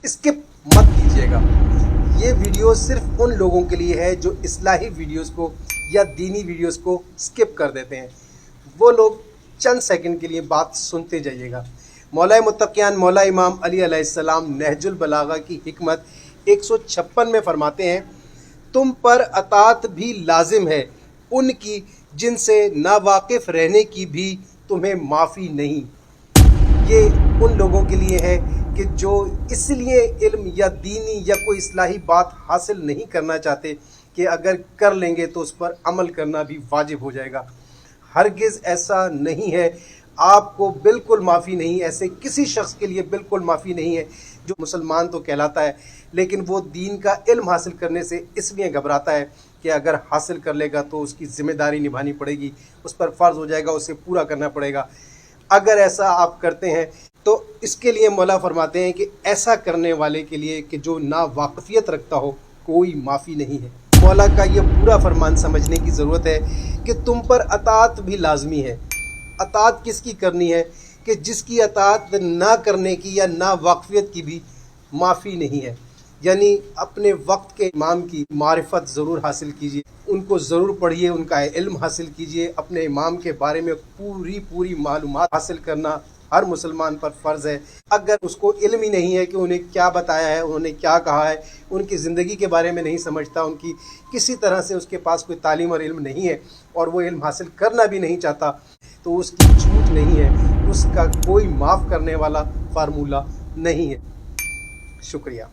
Skip मत कीजिएगा। ये वीडियो सिर्फ उन लोगों के लिए है जो इस्लाही वीडियोस को या दीनी वीडियोस को स्किप कर देते हैं। वो लोग चंद सेकंड के लिए बात सुनते जाइएगा। मौला मुत्तकियान मौला इमाम अली अलैहिस्सलाम नहजुल बलागा की हिकमत 156 में फरमाते हैं, तुम पर अतात भी लाजिम है उनकी जिनसे नावाकिफ़ रहने की भी तुम्हें माफ़ी नहीं। ये उन लोगों के लिए है कि जो इसलिए इल्म या दीनी या कोई इस्लाही बात हासिल नहीं करना चाहते कि अगर कर लेंगे तो उस पर अमल करना भी वाजिब हो जाएगा। हरगिज़ ऐसा नहीं है, आपको बिल्कुल माफ़ी नहीं, ऐसे किसी शख्स के लिए बिल्कुल माफ़ी नहीं है जो मुसलमान तो कहलाता है लेकिन वो दीन का इल्म हासिल करने से इसलिए घबराता है कि अगर हासिल कर लेगा तो उसकी ज़िम्मेदारी निभानी पड़ेगी, उस पर फ़र्ज़ हो जाएगा, उसे पूरा करना पड़ेगा। अगर ऐसा आप करते हैं तो इसके लिए मौला फरमाते हैं कि ऐसा करने वाले के लिए कि जो ना वाकफियत रखता हो कोई माफ़ी नहीं है। मौला का ये पूरा फरमान समझने की ज़रूरत है कि तुम पर अतात भी लाजमी है। अतात किसकी करनी है कि जिसकी अतात ना करने की या ना वाकफियत की भी माफ़ी नहीं है। यानी अपने वक्त के इमाम की मारिफत ज़रूर हासिल कीजिए, उनको ज़रूर पढ़िए, उनका इल्म हासिल कीजिए। अपने इमाम के बारे में पूरी मालूमात हासिल करना हर मुसलमान पर फ़र्ज़ है। अगर उसको इल्म ही नहीं है कि उन्हें क्या बताया है, उन्होंने क्या कहा है, उनकी ज़िंदगी के बारे में नहीं समझता, उनकी किसी तरह से उसके पास कोई तालीम और इल्म नहीं है और वो इल्म हासिल करना भी नहीं चाहता, तो उसकी झूठ नहीं है, उसका कोई माफ़ करने वाला फार्मूला नहीं है। शुक्रिया।